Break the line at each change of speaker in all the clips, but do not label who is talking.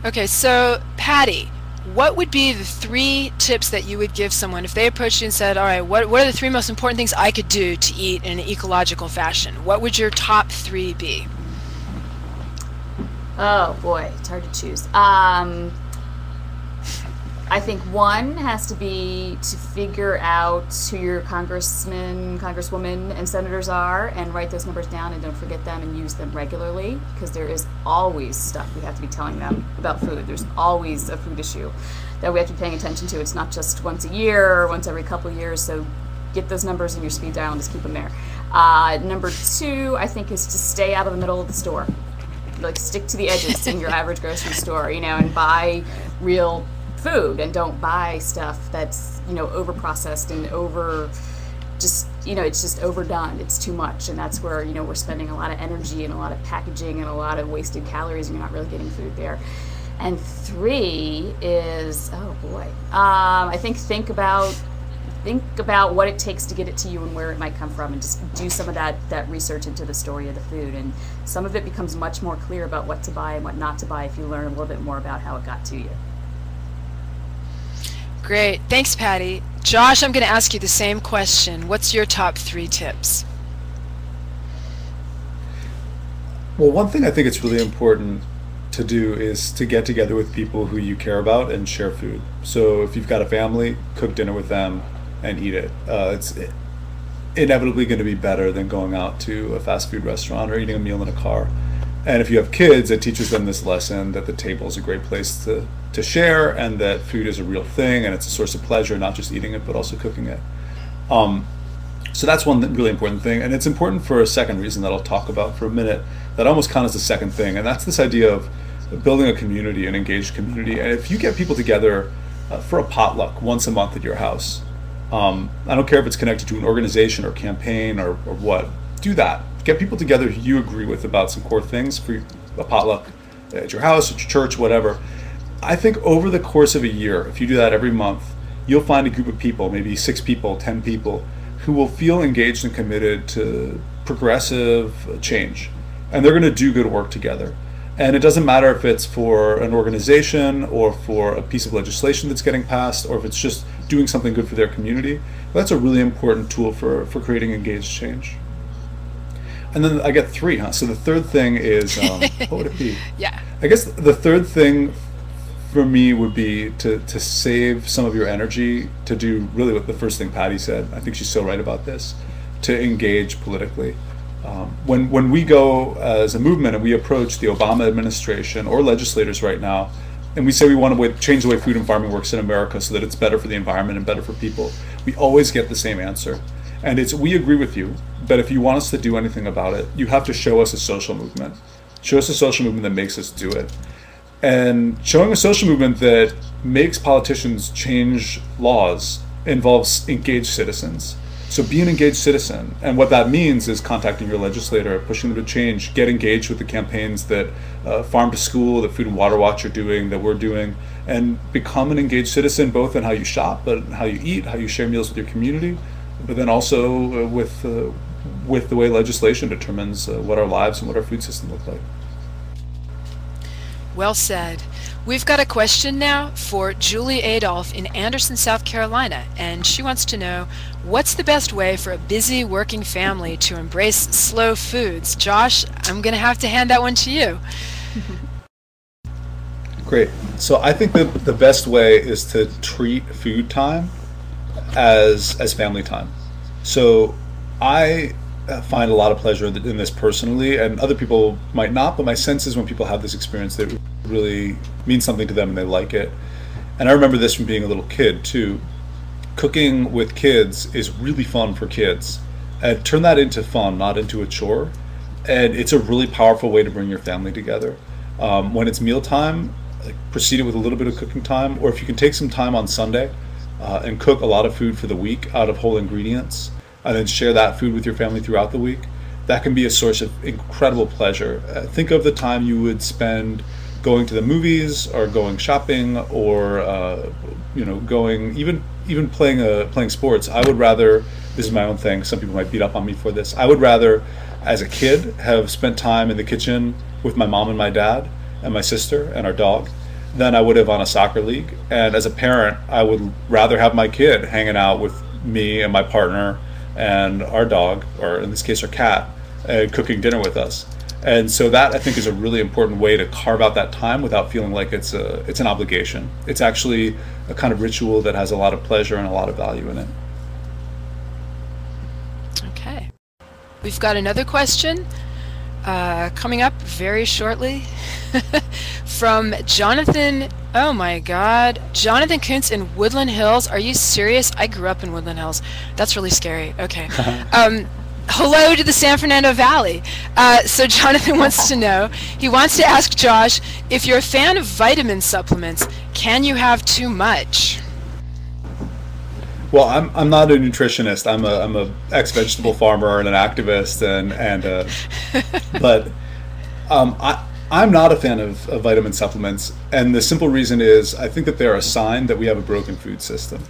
Okay, so Patty, what would be the three tips that you would give someone if they approached you and said, all right, what are the three most important things I could do to eat in an ecological fashion? What would your top three be?
Oh boy, it's hard to choose. I think one has to be to figure out who your congressmen, congresswomen, and senators are and write those numbers down and don't forget them and use them regularly because there is always stuff we have to be telling them about food. There's always a food issue that we have to be paying attention to. It's not just once a year or once every couple of years, so get those numbers in your speed dial and just keep them there. Number two, I think, is to stay out of the middle of the store. Like, stick to the edges in your average grocery store, and buy real food and don't buy stuff that's over processed and over just it's just overdone. It's too much, and that's where we're spending a lot of energy and a lot of packaging and a lot of wasted calories, and you're not really getting food there. And three is, oh boy, I think about what it takes to get it to you and where it might come from, and just do some of that research into the story of the food, and some of it becomes much more clear about what to buy and what not to buy if you learn a little bit more about how it got to you.
Great. Thanks, Patty. Josh, I'm going to ask you the same question. What's your top three tips?
Well, one thing I think it's really important to do is to get together with people who you care about and share food. So if you've got a family, cook dinner with them and eat it. It's inevitably going to be better than going out to a fast food restaurant or eating a meal in a car. And if you have kids, it teaches them this lesson that the table is a great place to share, and that food is a real thing and it's a source of pleasure, not just eating it, but also cooking it. So that's one really important thing. And it's important for a second reason that I'll talk about for a minute that almost counts as the second thing. And that's this idea of building a community, an engaged community. And if you get people together for a potluck once a month at your house, I don't care if it's connected to an organization or campaign or what, do that. Get people together who you agree with about some core things for a potluck at your house, at your church, whatever. I think over the course of a year, if you do that every month, you'll find a group of people, maybe 6 people, 10 people, who will feel engaged and committed to progressive change. And they're going to do good work together. And it doesn't matter if it's for an organization or for a piece of legislation that's getting passed, or if it's just doing something good for their community. That's a really important tool for creating engaged change. And then I get 3, huh? So the third thing is, what would it be?
Yeah.
I guess the third thing for me would be to save some of your energy to do really what the first thing Patty said. I think she's so right about this, to engage politically. When we go as a movement and we approach the Obama administration or legislators right now, and we say we want to change the way food and farming works in America so that it's better for the environment and better for people, we always get the same answer. And it's, we agree with you, but if you want us to do anything about it, you have to show us a social movement. Show us a social movement that makes us do it. And showing a social movement that makes politicians change laws involves engaged citizens. So be an engaged citizen. And what that means is contacting your legislator, pushing them to change, get engaged with the campaigns that Farm to School, that Food and Water Watch are doing, that we're doing, and become an engaged citizen both in how you shop, but how you eat, how you share meals with your community, but then also with the way legislation determines what our lives and what our food system look like.
Well said. We've got a question now for Julie Adolph in Anderson, South Carolina, and she wants to know, what's the best way for a busy working family to embrace slow foods? Josh, I'm going to have to hand that one to you.
Great. So I think that the best way is to treat food time as family time. So I find a lot of pleasure in this personally, and other people might not, but my sense is when people have this experience that really means something to them and they like it. And I remember this from being a little kid too. Cooking with kids is really fun for kids. And turn that into fun, not into a chore. And it's a really powerful way to bring your family together. When it's mealtime, proceed it with a little bit of cooking time, or if you can take some time on Sunday and cook a lot of food for the week out of whole ingredients, and then share that food with your family throughout the week, that can be a source of incredible pleasure. Think of the time you would spend going to the movies or going shopping or going even playing sports. I would rather, this is my own thing, some people might beat up on me for this, I would rather as a kid have spent time in the kitchen with my mom and my dad and my sister and our dog than I would have on a soccer league. And as a parent, I would rather have my kid hanging out with me and my partner and our dog, or in this case our cat, and cooking dinner with us. And so that, I think, is a really important way to carve out that time without feeling like it's an obligation. It's actually a kind of ritual that has a lot of pleasure and a lot of value in it.
Okay. We've got another question coming up very shortly from Jonathan. Oh my God. Jonathan Kuntz in Woodland Hills. Are you serious? I grew up in Woodland Hills. That's really scary. Okay. Hello to the San Fernando Valley. So Jonathan wants to know, he wants to ask Josh, if you're a fan of vitamin supplements, can you have too much?
Well, I'm not a nutritionist. I'm a ex-vegetable farmer and an activist, but I'm not a fan of vitamin supplements, and the simple reason is I think that they're a sign that we have a broken food system.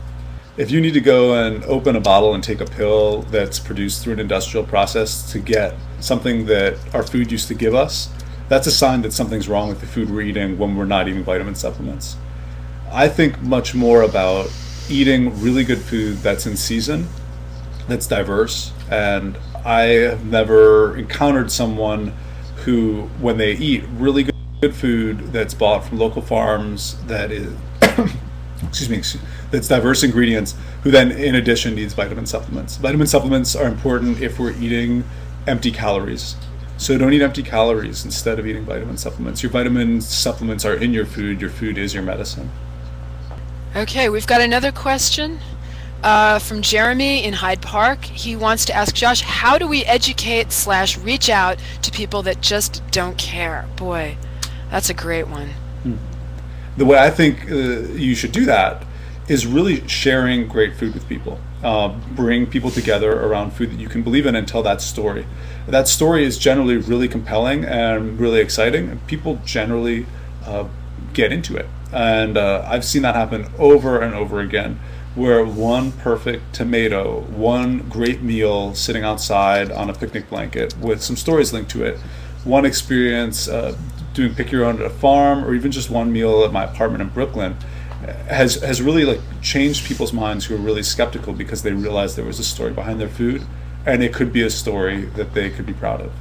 If you need to go and open a bottle and take a pill that's produced through an industrial process to get something that our food used to give us, that's a sign that something's wrong with the food we're eating when we're not eating vitamin supplements. I think much more about eating really good food that's in season, that's diverse, and I have never encountered someone who, when they eat really good food that's bought from local farms, that is that's diverse ingredients, who then in addition needs vitamin supplements. Vitamin supplements are important if we're eating empty calories. So don't eat empty calories instead of eating vitamin supplements. Your vitamin supplements are in your food is your medicine.
Okay, we've got another question from Jeremy in Hyde Park. He wants to ask Josh, how do we educate / reach out to people that just don't care? Boy, that's a great one.
The way I think you should do that is really sharing great food with people. Bring people together around food that you can believe in and tell that story. That story is generally really compelling and really exciting, and people generally get into it. And I've seen that happen over and over again, where one perfect tomato, one great meal sitting outside on a picnic blanket with some stories linked to it, one experience doing pick your own at a farm, or even just one meal at my apartment in Brooklyn, has really changed people's minds who are really skeptical because they realized there was a story behind their food, and it could be a story that they could be proud of.